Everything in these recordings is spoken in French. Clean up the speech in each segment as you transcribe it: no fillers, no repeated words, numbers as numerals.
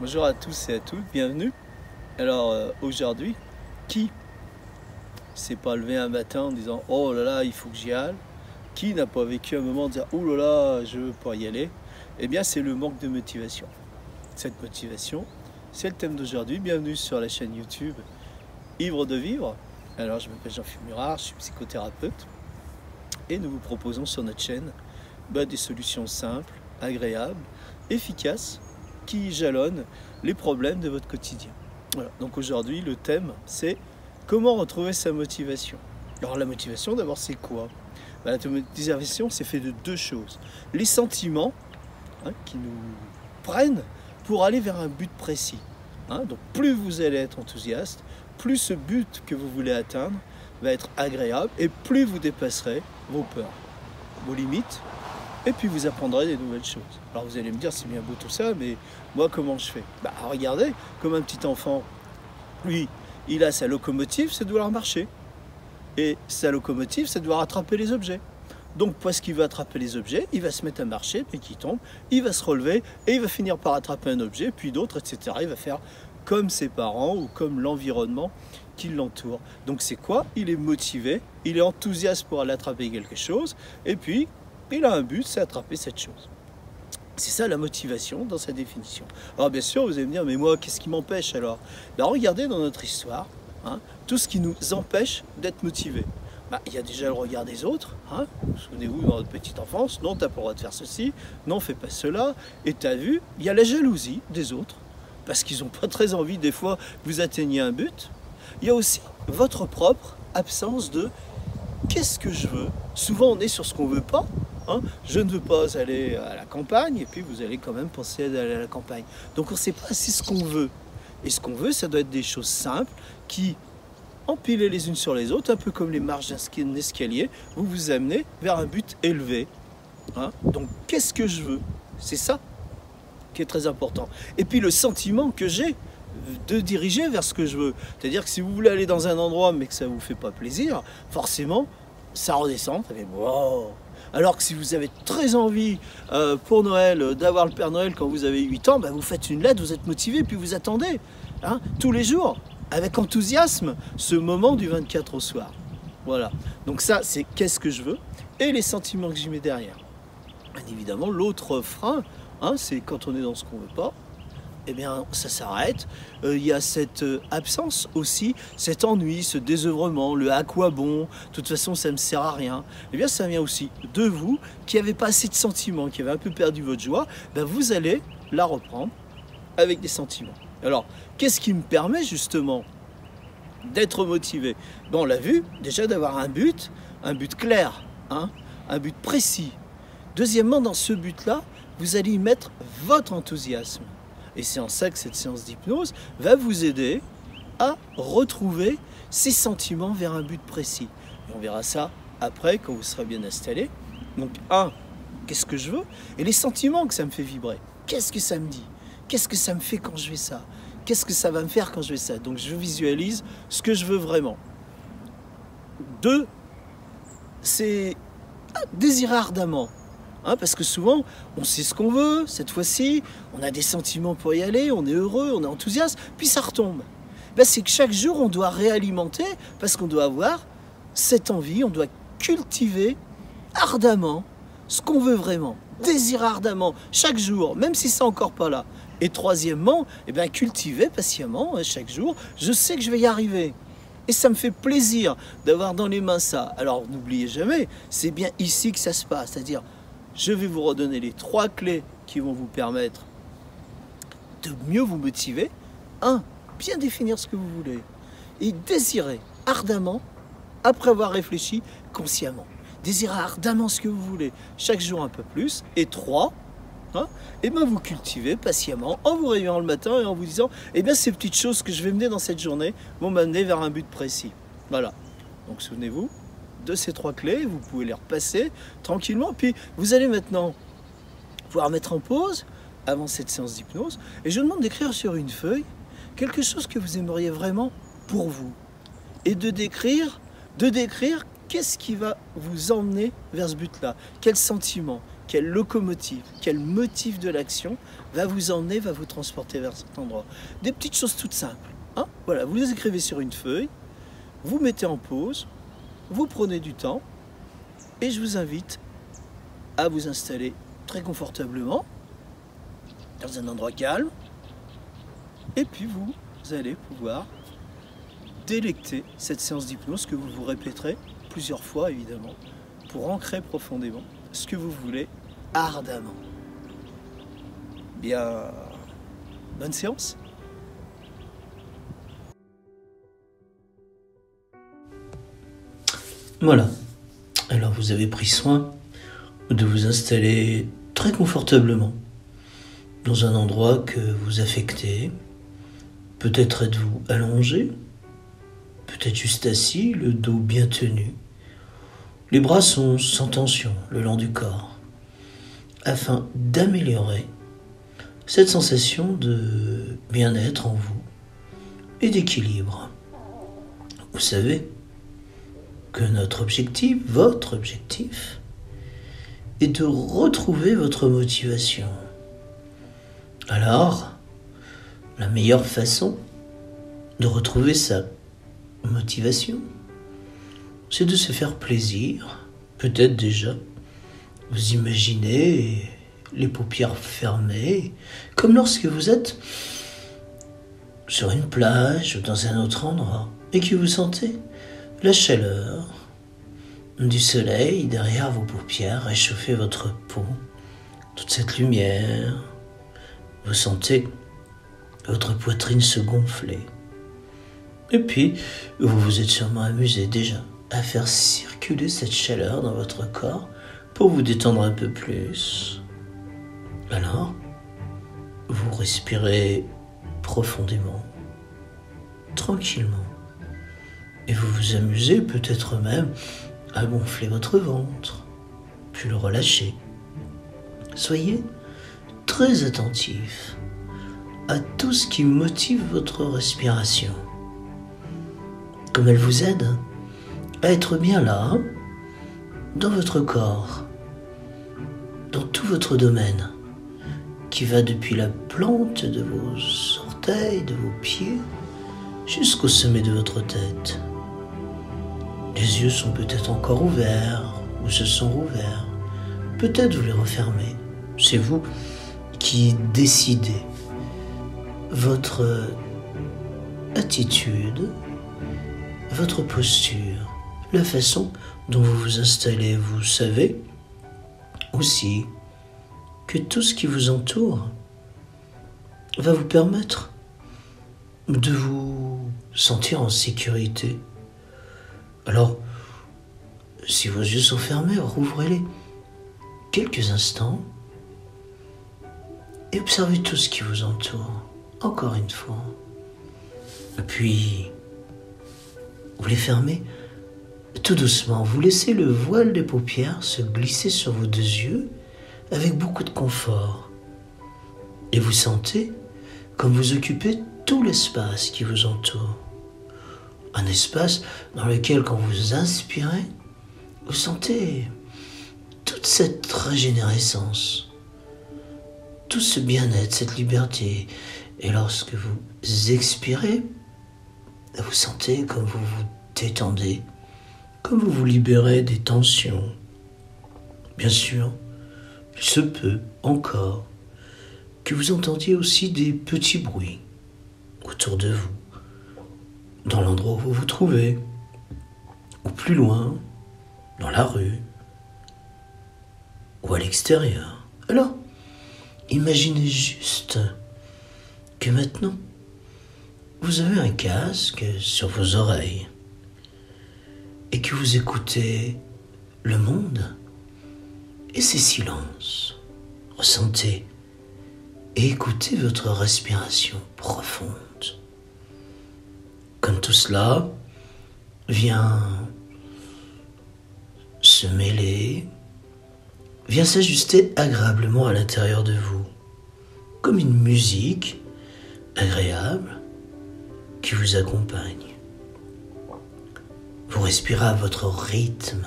Bonjour à tous et à toutes, bienvenue. Alors aujourd'hui, qui s'est pas levé un matin en disant oh là là, il faut que j'y aille? Qui n'a pas vécu un moment de dire oh là là, je veux pas y aller? Eh bien, c'est le manque de motivation. Cette motivation, c'est le thème d'aujourd'hui. Bienvenue sur la chaîne YouTube Ivre de Vivre. Alors, je m'appelle Jean-Philippe Murard, je suis psychothérapeute et nous vous proposons sur notre chaîne des solutions simples, agréables, efficaces qui jalonnent les problèmes de votre quotidien. Voilà. Donc aujourd'hui, le thème, c'est comment retrouver sa motivation. Alors la motivation, d'abord, c'est quoi? La motivation, c'est fait de deux choses. Les sentiments qui nous prennent pour aller vers un but précis. Donc plus vous allez être enthousiaste, plus ce but que vous voulez atteindre va être agréable et plus vous dépasserez vos peurs, vos limites, et puis vous apprendrez des nouvelles choses. Alors vous allez me dire, c'est bien beau tout ça, mais moi comment je fais? Regardez, comme un petit enfant, lui, il a sa locomotive, c'est de vouloir marcher. Et sa locomotive, c'est de devoir attraper les objets. Donc parce qu'il veut attraper les objets, il va se mettre à marcher, puis qu'il tombe, il va se relever, et il va finir par attraper un objet, puis d'autres, etc. Il va faire comme ses parents ou comme l'environnement qui l'entoure. Donc c'est quoi? Il est motivé, il est enthousiaste pour aller attraper quelque chose, et puis il a un but, c'est attraper cette chose. C'est ça la motivation dans sa définition. Alors bien sûr, vous allez me dire, mais moi, qu'est-ce qui m'empêche alors? Regardez dans notre histoire, tout ce qui nous empêche d'être motivés. Il y a déjà le regard des autres. Souvenez-vous, dans votre petite enfance, non, tu n'as pas le droit de faire ceci, non, fais pas cela. Et tu as vu, il y a la jalousie des autres, parce qu'ils n'ont pas très envie, des fois, que vous atteigniez un but. Il y a aussi votre propre absence de qu'est-ce que je veux. Souvent, on est sur ce qu'on ne veut pas. Je ne veux pas aller à la campagne, et puis vous allez quand même penser à aller à la campagne. Donc on ne sait pas si ce qu'on veut. Et ce qu'on veut, ça doit être des choses simples qui, empilées les unes sur les autres, un peu comme les marches d'un escalier, vous vous amenez vers un but élevé. Donc qu'est-ce que je veux? C'est ça qui est très important. Et puis le sentiment que j'ai de diriger vers ce que je veux. C'est-à-dire que si vous voulez aller dans un endroit mais que ça ne vous fait pas plaisir, forcément, ça redescend, ça fait wow. Alors que si vous avez très envie pour Noël d'avoir le Père Noël quand vous avez 8 ans, vous faites une lettre, vous êtes motivé, puis vous attendez tous les jours, avec enthousiasme, ce moment du 24 au soir. Voilà. Donc ça, c'est qu'est-ce que je veux et les sentiments que j'y mets derrière. Bien évidemment, l'autre frein, c'est quand on est dans ce qu'on ne veut pas, eh bien, ça s'arrête. Il y a cette absence aussi, cet ennui, ce désœuvrement, le à quoi bon, de toute façon ça ne me sert à rien. Eh bien, ça vient aussi de vous qui n'avez pas assez de sentiments, qui avez un peu perdu votre joie. Vous allez la reprendre avec des sentiments. Alors, qu'est-ce qui me permet justement d'être motivé? On l'a vu, déjà d'avoir un but clair, un but précis. Deuxièmement, dans ce but-là, vous allez y mettre votre enthousiasme. Et c'est en ça que cette séance d'hypnose va vous aider à retrouver ces sentiments vers un but précis. Et on verra ça après, quand vous serez bien installé. Donc, qu'est-ce que je veux? Et les sentiments que ça me fait vibrer. Qu'est-ce que ça me dit? Qu'est-ce que ça me fait quand je fais ça? Qu'est-ce que ça va me faire quand je fais ça? Donc, je visualise ce que je veux vraiment. 2, c'est désirer ardemment. Parce que souvent, on sait ce qu'on veut, cette fois-ci, on a des sentiments pour y aller, on est heureux, on est enthousiaste, puis ça retombe. C'est que chaque jour, on doit réalimenter, parce qu'on doit avoir cette envie, on doit cultiver ardemment ce qu'on veut vraiment, désirer ardemment, chaque jour, même si c'est encore pas là. Et troisièmement, cultiver patiemment, chaque jour, je sais que je vais y arriver. Et ça me fait plaisir d'avoir dans les mains ça. Alors, n'oubliez jamais, c'est bien ici que ça se passe, c'est-à-dire, je vais vous redonner les 3 clés qui vont vous permettre de mieux vous motiver. 1, bien définir ce que vous voulez. Et désirer ardemment, après avoir réfléchi consciemment. Désirer ardemment ce que vous voulez, chaque jour un peu plus. Et 3, vous cultivez patiemment en vous réveillant le matin et en vous disant, ces petites choses que je vais mener dans cette journée vont m'amener vers un but précis. Voilà. Donc souvenez-vous de ces 3 clés, vous pouvez les repasser tranquillement, puis vous allez maintenant pouvoir mettre en pause avant cette séance d'hypnose, et je vous demande d'écrire sur une feuille quelque chose que vous aimeriez vraiment pour vous, et de décrire qu'est-ce qui va vous emmener vers ce but-là, quel sentiment, quelle locomotive, quel motif de l'action va vous emmener, va vous transporter vers cet endroit. Des petites choses toutes simples. Hein, voilà, vous les écrivez sur une feuille, vous mettez en pause, vous prenez du temps, et je vous invite à vous installer très confortablement dans un endroit calme, et puis vous allez pouvoir délecter cette séance d'hypnose que vous vous répéterez plusieurs fois évidemment pour ancrer profondément ce que vous voulez ardemment. Bien, bonne séance. Voilà, alors vous avez pris soin de vous installer très confortablement dans un endroit que vous affectez. Peut-être êtes-vous allongé, peut-être juste assis, le dos bien tenu. Les bras sont sans tension le long du corps, afin d'améliorer cette sensation de bien-être en vous et d'équilibre. Vous savez que notre objectif, votre objectif, est de retrouver votre motivation. Alors, la meilleure façon de retrouver sa motivation, c'est de se faire plaisir. Peut-être déjà, vous imaginez les paupières fermées, comme lorsque vous êtes sur une plage ou dans un autre endroit et que vous sentez la chaleur du soleil derrière vos paupières réchauffer votre peau. Toute cette lumière, vous sentez votre poitrine se gonfler. Et puis, vous vous êtes sûrement amusé déjà à faire circuler cette chaleur dans votre corps pour vous détendre un peu plus. Alors, vous respirez profondément, tranquillement. Et vous vous amusez peut-être même à gonfler votre ventre, puis le relâcher. Soyez très attentif à tout ce qui motive votre respiration. Comme elle vous aide à être bien là, dans votre corps, dans tout votre domaine, qui va depuis la plante de vos orteils, de vos pieds, jusqu'au sommet de votre tête. Les yeux sont peut-être encore ouverts ou se sont rouverts. Peut-être vous les refermez. C'est vous qui décidez. Votre attitude, votre posture, la façon dont vous vous installez. Vous savez aussi que tout ce qui vous entoure va vous permettre de vous sentir en sécurité. Alors, si vos yeux sont fermés, rouvrez-les quelques instants et observez tout ce qui vous entoure, encore une fois. Et puis, vous les fermez tout doucement. Vous laissez le voile des paupières se glisser sur vos deux yeux avec beaucoup de confort. Et vous sentez comme vous occupez tout l'espace qui vous entoure. Un espace dans lequel, quand vous inspirez, vous sentez toute cette régénérescence, tout ce bien-être, cette liberté. Et lorsque vous expirez, vous sentez comme vous vous détendez, comme vous vous libérez des tensions. Bien sûr, il se peut encore que vous entendiez aussi des petits bruits autour de vous, dans l'endroit où vous vous trouvez, ou plus loin, dans la rue, ou à l'extérieur. Alors, imaginez juste que maintenant, vous avez un casque sur vos oreilles et que vous écoutez le monde et ses silences. Ressentez et écoutez votre respiration profonde. Comme tout cela vient se mêler, vient s'ajuster agréablement à l'intérieur de vous, comme une musique agréable qui vous accompagne. Vous respirez à votre rythme.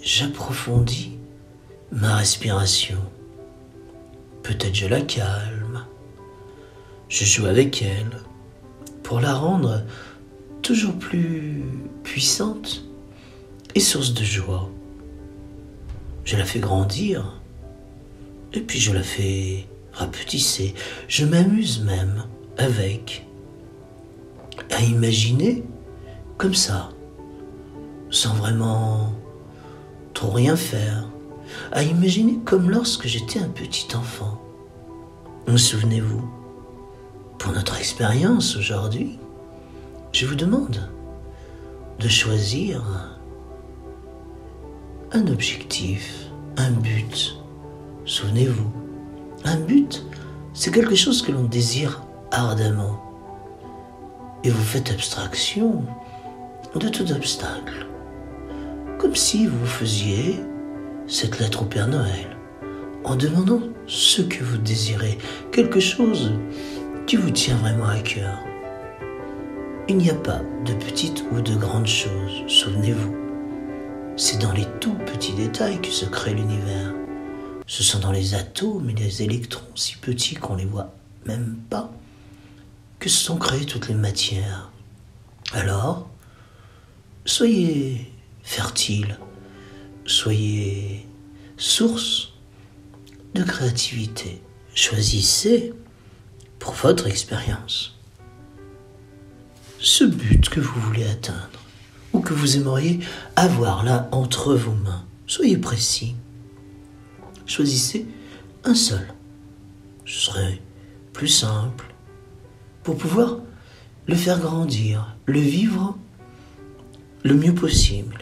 J'approfondis ma respiration. Peut-être je la calme. Je joue avec elle pour la rendre toujours plus puissante et source de joie. Je la fais grandir et puis je la fais rapetisser. Je m'amuse même avec, à imaginer comme ça, sans vraiment trop rien faire, à imaginer comme lorsque j'étais un petit enfant. Souvenez-vous, pour notre expérience aujourd'hui, je vous demande de choisir un objectif, un but. Souvenez-vous, un but, c'est quelque chose que l'on désire ardemment. Et vous faites abstraction de tout obstacle. Comme si vous faisiez cette lettre au Père Noël, en demandant ce que vous désirez, quelque chose qui vous tient vraiment à cœur. Il n'y a pas de petites ou de grandes choses, souvenez-vous. C'est dans les tout petits détails que se crée l'univers. Ce sont dans les atomes et les électrons si petits qu'on ne les voit même pas que se sont créées toutes les matières. Alors, soyez fertile, soyez source de créativité. Choisissez pour votre expérience ce but que vous voulez atteindre ou que vous aimeriez avoir là entre vos mains. Soyez précis. Choisissez un seul. Ce serait plus simple pour pouvoir le faire grandir, le vivre le mieux possible.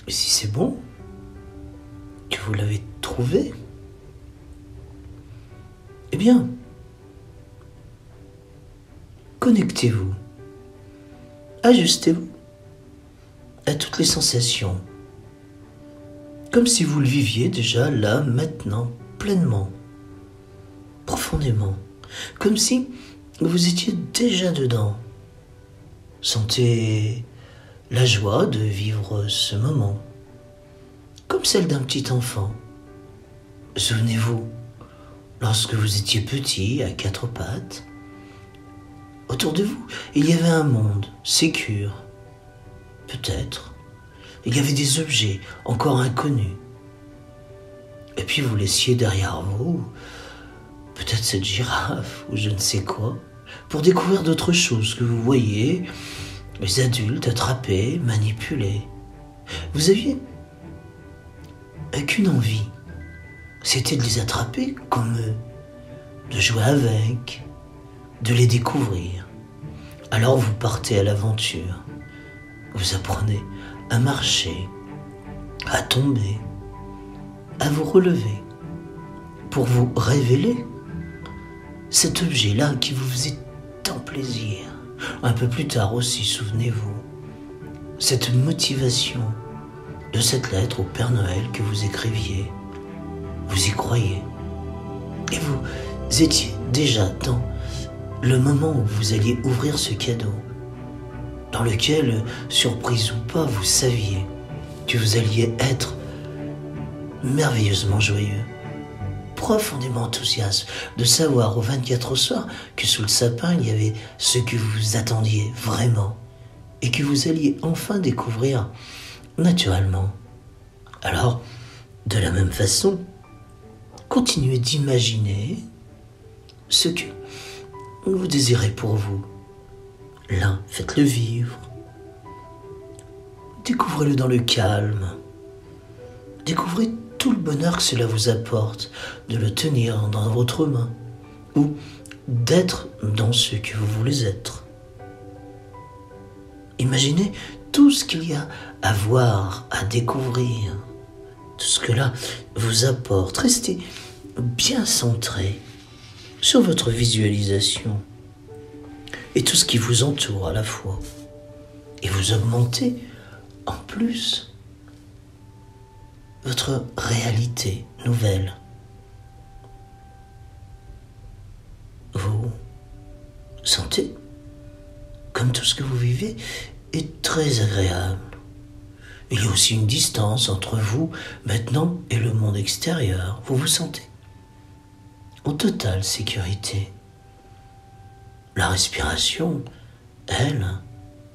Et si c'est bon, que vous l'avez trouvé, eh bien, connectez-vous, ajustez-vous à toutes les sensations, comme si vous le viviez déjà là, maintenant, pleinement, profondément, comme si vous étiez déjà dedans. Sentez la joie de vivre ce moment, comme celle d'un petit enfant. Souvenez-vous, lorsque vous étiez petit, à quatre pattes, autour de vous, il y avait un monde sécure. Peut-être, il y avait des objets encore inconnus. Et puis vous laissiez derrière vous, peut-être cette girafe ou je ne sais quoi, pour découvrir d'autres choses que vous voyez, les adultes attraper, manipuler. Vous aviez qu'une envie, c'était de les attraper comme eux, de jouer avec, de les découvrir. Alors vous partez à l'aventure, vous apprenez à marcher, à tomber, à vous relever, pour vous révéler cet objet-là qui vous faisait tant plaisir. Un peu plus tard aussi, souvenez-vous, cette motivation de cette lettre au Père Noël que vous écriviez, vous y croyez. Et vous étiez déjà dans le moment où vous alliez ouvrir ce cadeau, dans lequel, surprise ou pas, vous saviez que vous alliez être merveilleusement joyeux, profondément enthousiaste de savoir au 24 au soir que sous le sapin il y avait ce que vous attendiez vraiment et que vous alliez enfin découvrir naturellement. Alors, de la même façon, continuez d'imaginer ce que vous désirez pour vous. L'un, faites-le vivre. Découvrez-le dans le calme. Découvrez tout le bonheur que cela vous apporte de le tenir dans votre main ou d'être dans ce que vous voulez être. Imaginez tout ce qu'il y a à voir, à découvrir, tout ce que là vous apporte. Restez bien centré sur votre visualisation et tout ce qui vous entoure à la fois. Et vous augmentez en plus votre réalité nouvelle. Vous sentez comme tout ce que vous vivez est très agréable. Il y a aussi une distance entre vous maintenant et le monde extérieur. Vous vous sentez en totale sécurité. La respiration, elle,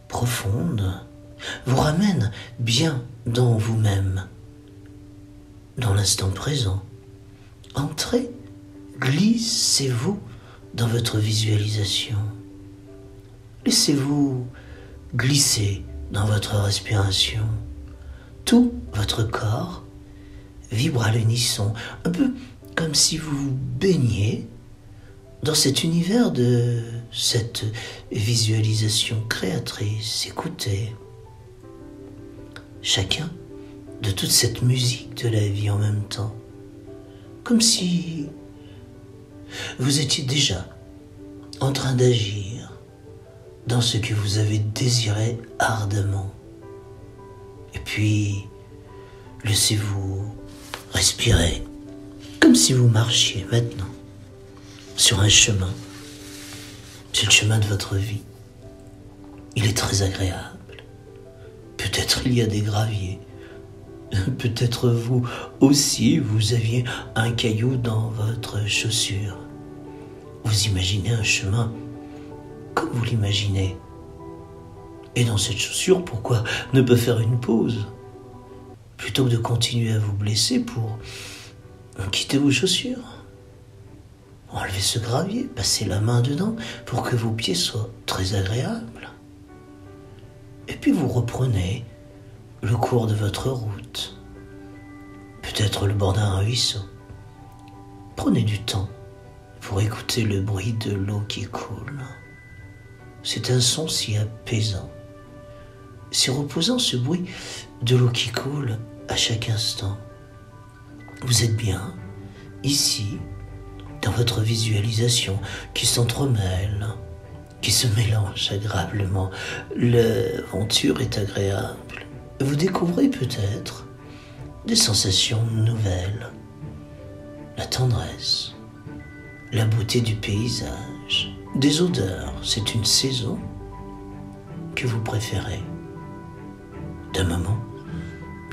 profonde, vous ramène bien dans vous-même, dans l'instant présent. Entrez, glissez-vous dans votre visualisation. Laissez-vous glisser dans votre respiration. Tout votre corps vibre à l'unisson, un peu comme si vous vous baigniez dans cet univers de cette visualisation créatrice. Écoutez, chacun de toute cette musique de la vie en même temps, comme si vous étiez déjà en train d'agir dans ce que vous avez désiré ardemment. Et puis, laissez-vous respirer, comme si vous marchiez maintenant sur un chemin. C'est le chemin de votre vie. Il est très agréable. Peut-être il y a des graviers. Peut-être vous aussi, vous aviez un caillou dans votre chaussure. Vous imaginez un chemin comme vous l'imaginez. Et dans cette chaussure, pourquoi ne pas faire une pause? Plutôt que de continuer à vous blesser pour quitter vos chaussures. Enlevez ce gravier, passez la main dedans pour que vos pieds soient très agréables. Et puis vous reprenez le cours de votre route. Peut-être le bord d'un ruisseau. Prenez du temps pour écouter le bruit de l'eau qui coule. C'est un son si apaisant, si reposant, ce bruit de l'eau qui coule à chaque instant. Vous êtes bien ici, dans votre visualisation qui s'entremêle, qui se mélange agréablement. L'aventure est agréable. Vous découvrez peut-être des sensations nouvelles, la tendresse, la beauté du paysage, des odeurs. C'est une saison que vous préférez, d'un moment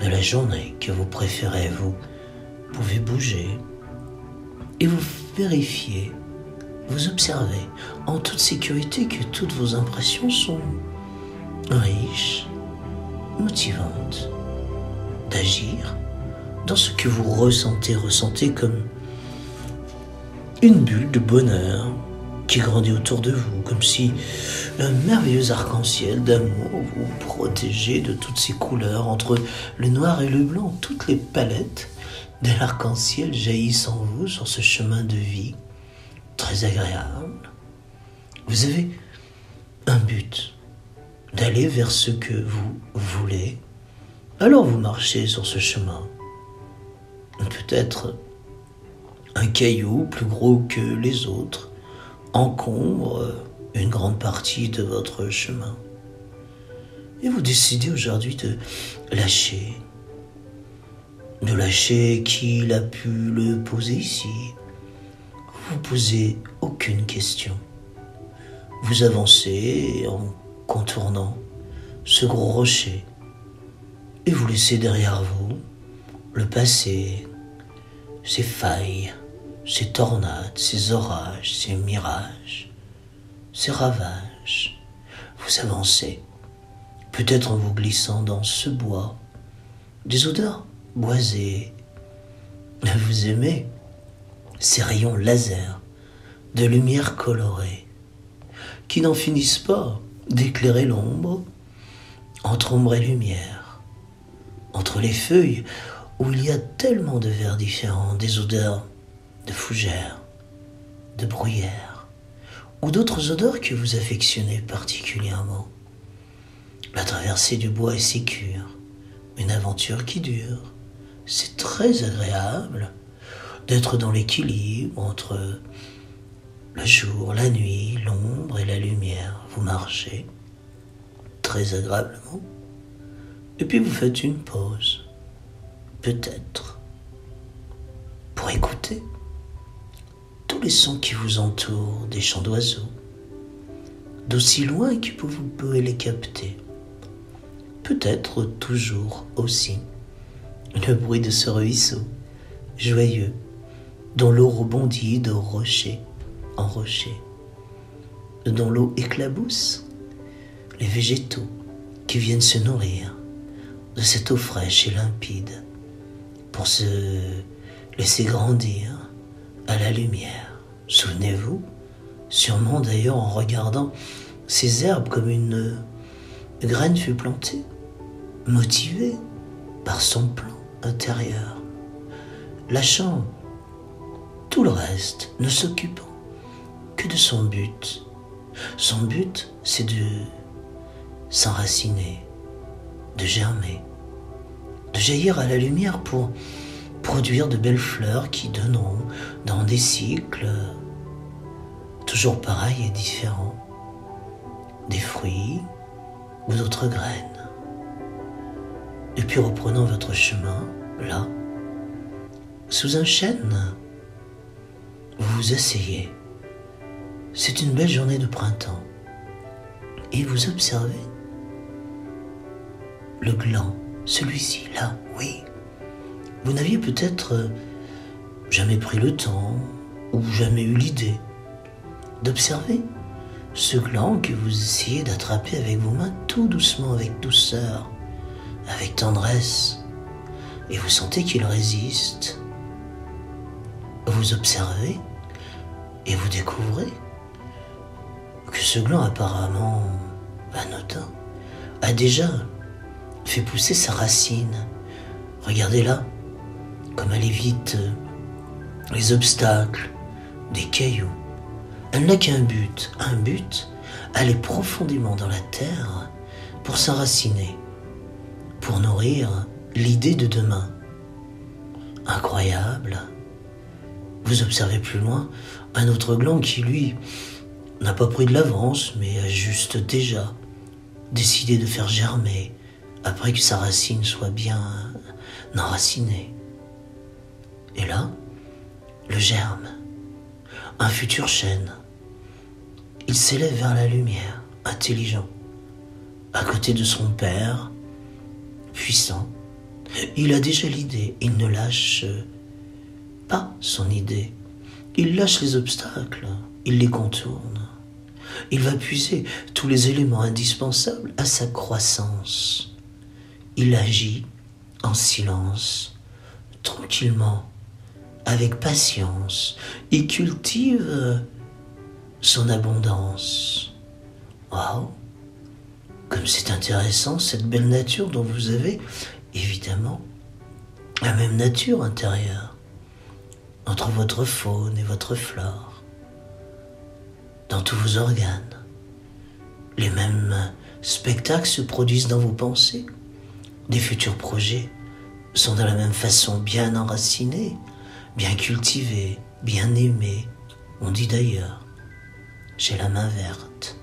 de la journée que vous préférez. Vous pouvez bouger et vous vérifiez, vous observez en toute sécurité que toutes vos impressions sont riches, motivantes, d'agir dans ce que vous ressentez comme une bulle de bonheur qui grandit autour de vous, comme si un merveilleux arc-en-ciel d'amour vous protégeait de toutes ces couleurs, entre le noir et le blanc, toutes les palettes de l'arc-en-ciel jaillissent en vous sur ce chemin de vie très agréable. Vous avez un but, d'aller vers ce que vous voulez. Alors vous marchez sur ce chemin. Peut-être un caillou plus gros que les autres encombre une grande partie de votre chemin. Et vous décidez aujourd'hui de lâcher qui a pu le poser ici. Vous posez aucune question. Vous avancez en contournant ce gros rocher et vous laissez derrière vous le passé, ses failles, ses tornades, ses orages, ses mirages, ses ravages. Vous avancez, peut-être en vous glissant dans ce bois, des odeurs boisées. Vous aimez ces rayons laser de lumière colorée qui n'en finissent pas d'éclairer l'ombre entre ombre et lumière, entre les feuilles où il y a tellement de verts différents, des odeurs de fougères, de bruyère, ou d'autres odeurs que vous affectionnez particulièrement. La traversée du bois est sécure, une aventure qui dure. C'est très agréable d'être dans l'équilibre entre le jour, la nuit, l'ombre et la lumière. Vous marchez très agréablement, et puis vous faites une pause, peut-être, pour écouter tous les sons qui vous entourent, des chants d'oiseaux, d'aussi loin que vous pouvez les capter. peut-être toujours aussi le bruit de ce ruisseau joyeux dont l'eau rebondit de rocher en rocher, dont l'eau éclabousse les végétaux qui viennent se nourrir de cette eau fraîche et limpide pour se laisser grandir à la lumière. Souvenez-vous, sûrement d'ailleurs en regardant ces herbes comme une graine fut plantée, motivée par son plan intérieur, lâchant tout le reste, ne s'occupant que de son but. Son but, c'est de s'enraciner, de germer, de jaillir à la lumière pour produire de belles fleurs qui donneront dans des cycles toujours pareils et différents, des fruits ou d'autres graines. Et puis reprenant votre chemin, là, sous un chêne, vous vous asseyez. C'est une belle journée de printemps. Et vous observez le gland, celui-ci, là, oui. Vous n'aviez peut-être jamais pris le temps ou jamais eu l'idée d'observer ce gland que vous essayez d'attraper avec vos mains tout doucement, avec douceur, avec tendresse. Et vous sentez qu'il résiste. Vous observez et vous découvrez que ce gland apparemment anodin a déjà fait pousser sa racine. Regardez-la, comme elle évite les obstacles, des cailloux. Elle n'a qu'un but, aller profondément dans la terre pour s'enraciner, pour nourrir l'idée de demain. Incroyable. Vous observez plus loin un autre gland qui, lui, n'a pas pris de l'avance, mais a juste déjà décidé de faire germer après que sa racine soit bien enracinée. Et là, le germe, un futur chêne. Il s'élève vers la lumière, intelligent, à côté de son père, puissant. Il a déjà l'idée, il ne lâche pas son idée. Il lâche les obstacles, il les contourne. Il va puiser tous les éléments indispensables à sa croissance. Il agit en silence, tranquillement, avec patience. Il cultive son abondance. Waouh! Comme c'est intéressant, cette belle nature dont vous avez, évidemment, la même nature intérieure, entre votre faune et votre flore, dans tous vos organes. Les mêmes spectacles se produisent dans vos pensées. Des futurs projets sont de la même façon bien enracinés, bien cultivés, bien aimés. On dit d'ailleurs, j'ai la main verte.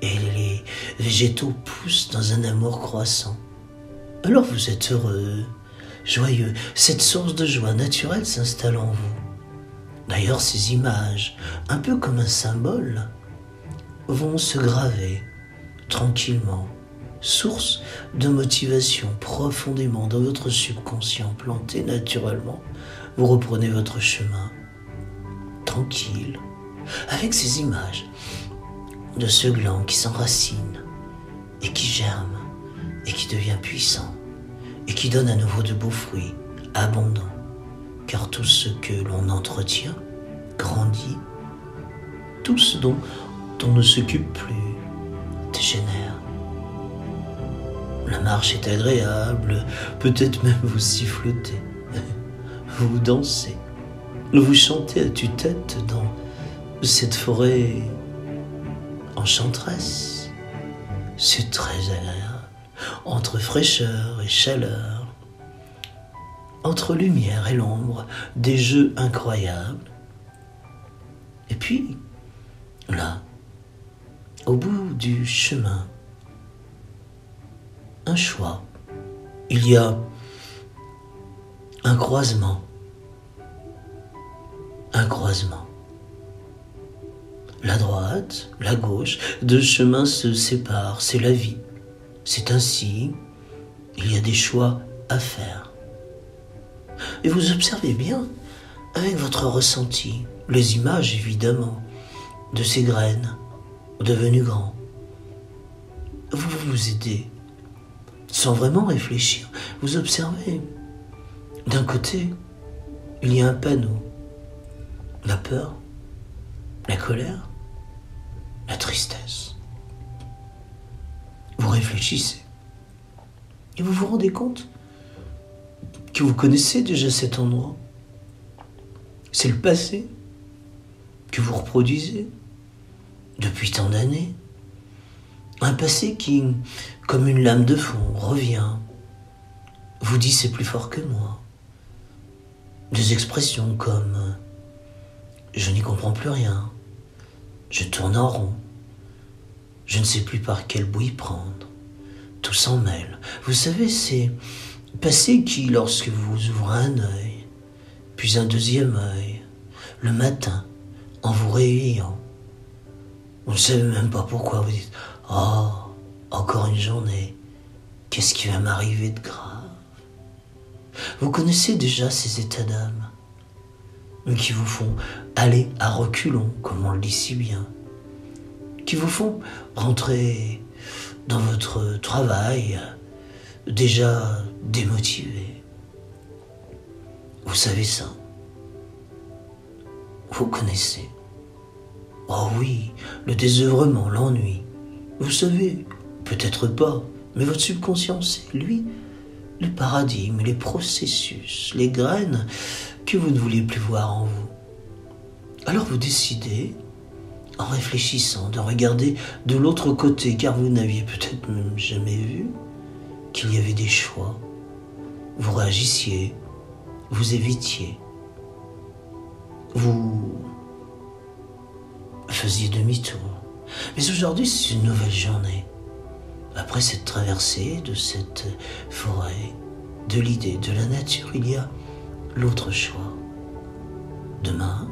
Et les végétaux poussent dans un amour croissant. Alors vous êtes heureux, joyeux. Cette source de joie naturelle s'installe en vous. D'ailleurs, ces images, un peu comme un symbole, vont se graver tranquillement, source de motivation profondément dans votre subconscient planté naturellement. Vous reprenez votre chemin, tranquille, avec ces images de ce gland qui s'enracine et qui germe et qui devient puissant et qui donne à nouveau de beaux fruits abondants. Car tout ce que l'on entretient grandit, tout ce dont on ne s'occupe plus dégénère. La marche est agréable, peut-être même vous sifflotez, vous dansez, vous chantez à tue-tête dans cette forêt enchanteresse. C'est très agréable, entre fraîcheur et chaleur, entre lumière et l'ombre, des jeux incroyables. Et puis, là, au bout du chemin, un choix. Il y a un croisement. Un croisement. La droite, la gauche, deux chemins se séparent, c'est la vie. C'est ainsi, il y a des choix à faire. Et vous observez bien, avec votre ressenti, les images évidemment de ces graines devenues grandes. Vous vous aidez, sans vraiment réfléchir. Vous observez. D'un côté, il y a un panneau. La peur, la colère, la tristesse. Vous réfléchissez. Et vous vous rendez compte que vous connaissez déjà cet endroit. C'est le passé que vous reproduisez depuis tant d'années. Un passé qui, comme une lame de fond, revient, vous dit c'est plus fort que moi. Des expressions comme je n'y comprends plus rien, je tourne en rond, je ne sais plus par quel bout y prendre, tout s'en mêle. Vous savez, c'est passé qui, lorsque vous ouvrez un œil, puis un deuxième œil, le matin, en vous réveillant, vous ne savez même pas pourquoi, vous dites « Oh, encore une journée, qu'est-ce qui va m'arriver de grave ?» Vous connaissez déjà ces états d'âme, qui vous font aller à reculons, comme on le dit si bien, qui vous font rentrer dans votre travail déjà démotivé. Vous savez ça. Vous connaissez. Oh oui, le désœuvrement, l'ennui. Vous savez, peut-être pas, mais votre subconscient sait, lui, les paradigmes, les processus, les graines que vous ne voulez plus voir en vous. Alors vous décidez, en réfléchissant, de regarder de l'autre côté, car vous n'aviez peut-être même jamais vu qu'il y avait des choix. Vous réagissiez, vous évitiez, vous faisiez demi-tour. Mais aujourd'hui, c'est une nouvelle journée. Après cette traversée de cette forêt, de l'idée, de la nature, il y a l'autre choix. Demain,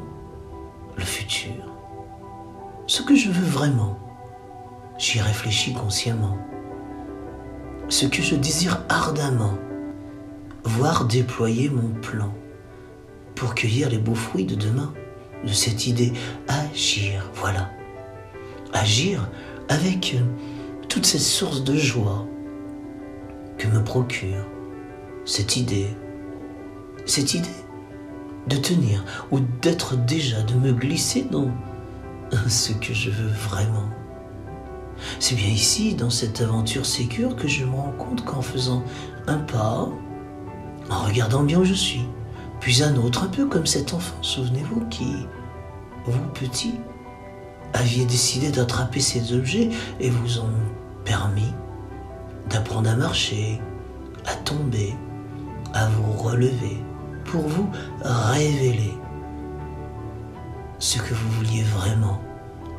le futur. Ce que je veux vraiment, j'y réfléchis consciemment. Ce que je désire ardemment, voir déployer mon plan pour cueillir les beaux fruits de demain, de cette idée, agir, voilà. Agir avec toute cette source de joie que me procure cette idée de tenir ou d'être déjà, de me glisser dans ce que je veux vraiment. C'est bien ici, dans cette aventure sécure, que je me rends compte qu'en faisant un pas, en regardant bien où je suis, puis un autre, un peu comme cet enfant, souvenez-vous, qui, vous petit, aviez décidé d'attraper ces objets et vous ont permis d'apprendre à marcher, à tomber, à vous relever, pour vous révéler ce que vous vouliez vraiment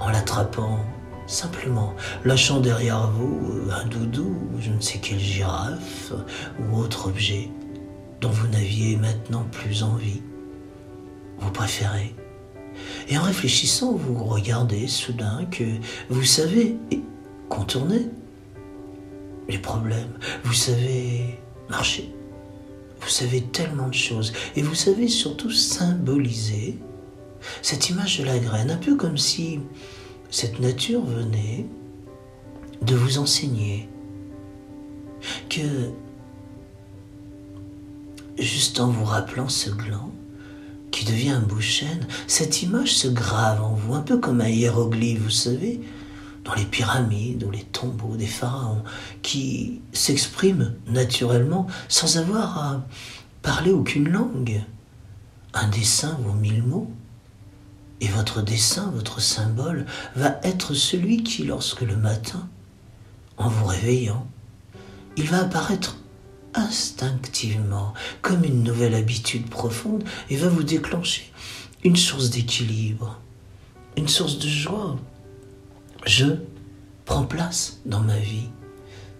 en l'attrapant simplement, lâchant derrière vous un doudou, je ne sais quelle girafe ou autre objet dont vous n'aviez maintenant plus envie. Vous préférez. Et en réfléchissant, vous regardez soudain que vous savez contourner les problèmes, vous savez marcher, vous savez tellement de choses, et vous savez surtout symboliser cette image de la graine, un peu comme si cette nature venait de vous enseigner que, juste en vous rappelant ce gland qui devient un bout de chêne, cette image se grave en vous, un peu comme un hiéroglyphe, vous savez, dans les pyramides ou les tombeaux des pharaons, qui s'expriment naturellement sans avoir à parler aucune langue. Un dessin vaut 1000 mots. Et votre dessin, votre symbole, va être celui qui, lorsque le matin, en vous réveillant, il va apparaître instinctivement, comme une nouvelle habitude profonde, et va vous déclencher une source d'équilibre, une source de joie. Je prends place dans ma vie,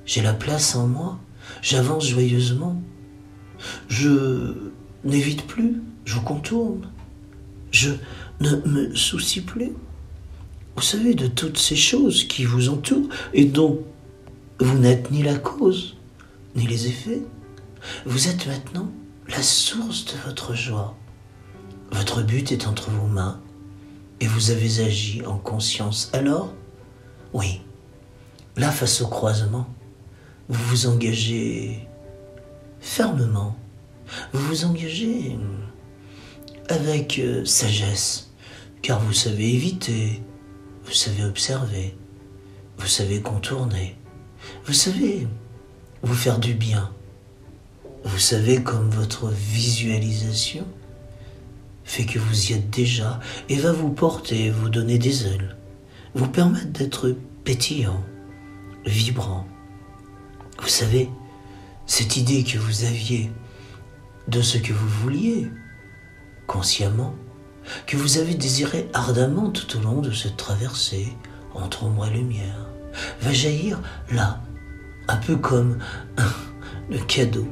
j'ai la place en moi, j'avance joyeusement, je n'évite plus, je contourne, je ne me soucie plus, vous savez, de toutes ces choses qui vous entourent et dont Vous n'êtes ni la cause, ni les effets. Vous êtes maintenant la source de votre joie. Votre but est entre vos mains et vous avez agi en conscience. Alors, oui, là face au croisement, vous vous engagez fermement. Vous vous engagez avec sagesse, car vous savez éviter, vous savez observer, vous savez contourner, vous savez vous faire du bien. Vous savez comme votre visualisation fait que vous y êtes déjà et va vous porter, vous donner des ailes, vous permettre d'être pétillant, vibrant. Vous savez, cette idée que vous aviez de ce que vous vouliez, consciemment, que vous avez désiré ardemment tout au long de cette traversée entre ombre et lumière, va jaillir là, un peu comme le cadeau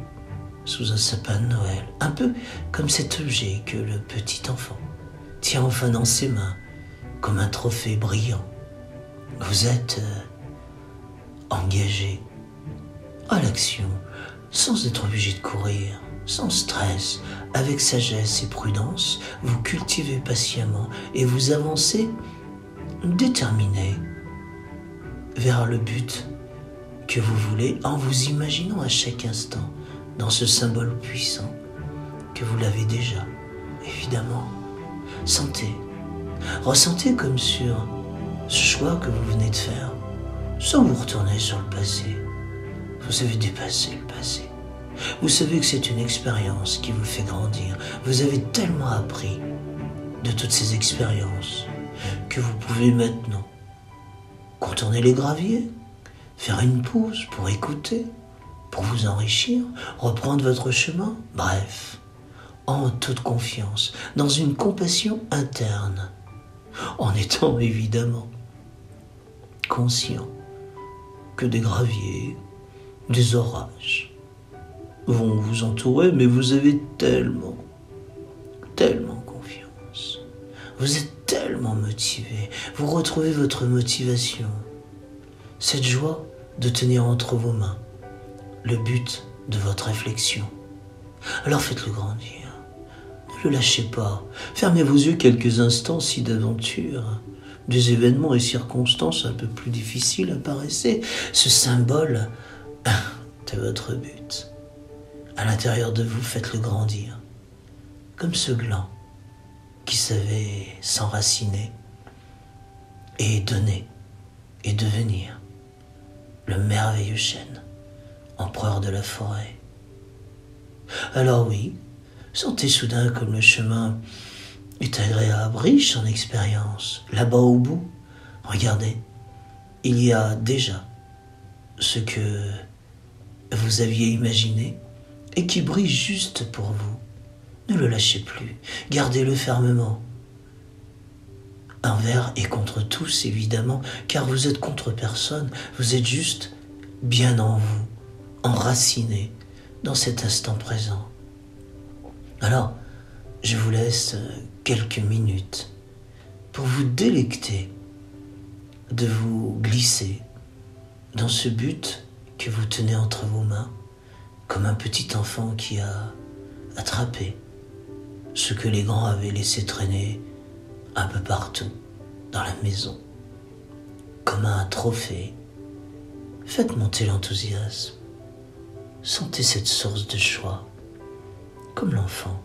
sous un sapin de Noël, un peu comme cet objet que le petit enfant tient enfin dans ses mains, comme un trophée brillant. Vous êtes engagé à l'action, sans être obligé de courir, sans stress, avec sagesse et prudence, vous cultivez patiemment et vous avancez déterminé vers le but que vous voulez en vous imaginant à chaque instant dans ce symbole puissant que vous l'avez déjà, évidemment. Sentez, ressentez comme sur ce choix que vous venez de faire, sans vous retourner sur le passé. Vous avez dépassé le passé. Vous savez que c'est une expérience qui vous fait grandir. Vous avez tellement appris de toutes ces expériences que vous pouvez maintenant contourner les graviers, faire une pause pour écouter, pour vous enrichir, reprendre votre chemin. Bref, en toute confiance, dans une compassion interne, en étant évidemment conscient que des graviers, des orages vont vous entourer, mais vous avez tellement confiance. Vous êtes tellement motivé. Vous retrouvez votre motivation, cette joie de tenir entre vos mains le but de votre réflexion. Alors faites-le grandir. Ne le lâchez pas. Fermez vos yeux quelques instants si d'aventure des événements et circonstances un peu plus difficiles apparaissaient. Ce symbole de votre but. À l'intérieur de vous, faites-le grandir. Comme ce gland qui savait s'enraciner et donner et devenir le merveilleux chêne, empereur de la forêt. Alors oui, sentez soudain comme le chemin est agréable, riche en expérience. Là-bas au bout, regardez, il y a déjà ce que vous aviez imaginé et qui brille juste pour vous. Ne le lâchez plus, gardez-le fermement. Envers et contre tous, évidemment, car vous êtes contre personne, vous êtes juste bien en vous, enraciné dans cet instant présent. Alors, je vous laisse quelques minutes pour vous délecter de vous glisser dans ce but que vous tenez entre vos mains, comme un petit enfant qui a attrapé ce que les grands avaient laissé traîner un peu partout dans la maison, comme un trophée. Faites monter l'enthousiasme. Sentez cette source de joie, comme l'enfant.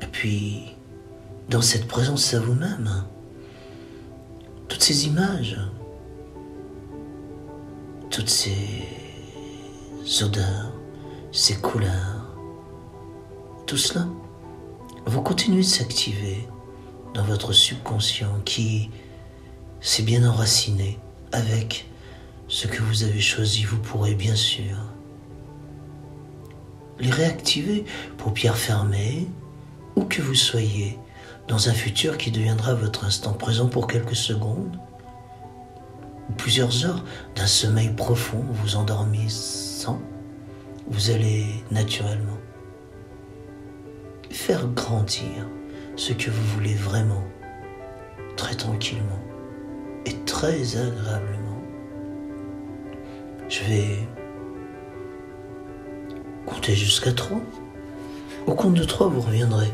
Et puis, dans cette présence à vous-même, toutes ces images, toutes ces odeurs, ces couleurs, tout cela, vous continuez de s'activer dans votre subconscient qui s'est bien enraciné avec ce que vous avez choisi. Vous pourrez bien sûr les réactiver, paupières fermées, où que vous soyez, dans un futur qui deviendra votre instant présent pour quelques secondes, ou plusieurs heures d'un sommeil profond, vous endormissant, vous allez naturellement faire grandir ce que vous voulez vraiment, très tranquillement et très agréablement. Je vais compter jusqu'à 3. Au compte de 3, vous reviendrez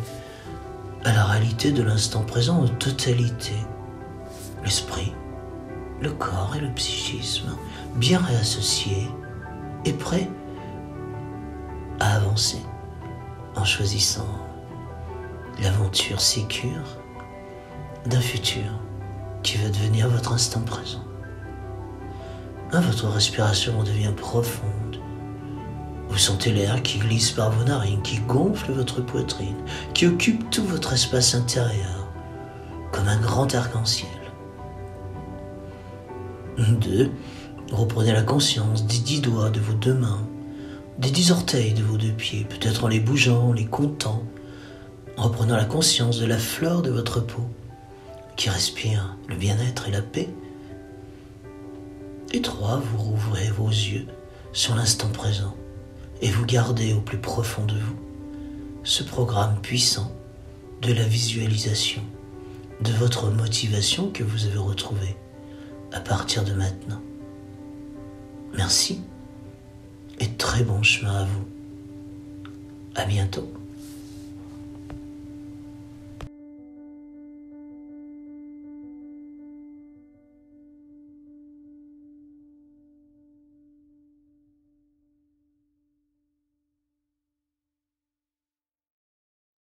à la réalité de l'instant présent en totalité. L'esprit, le corps et le psychisme bien réassociés et prêts à avancer en choisissant l'aventure sécure d'un futur qui va devenir votre instant présent. Votre respiration devient profonde. Vous sentez l'air qui glisse par vos narines, qui gonfle votre poitrine, qui occupe tout votre espace intérieur, comme un grand arc-en-ciel. 2. Reprenez la conscience des 10 doigts de vos 2 mains, des 10 orteils de vos 2 pieds, peut-être en les bougeant, en les comptant, en reprenant la conscience de la fleur de votre peau, qui respire le bien-être et la paix. Et 3. Vous rouvrez vos yeux sur l'instant présent et vous gardez au plus profond de vous ce programme puissant de la visualisation, de votre motivation que vous avez retrouvée à partir de maintenant. Merci et très bon chemin à vous. À bientôt.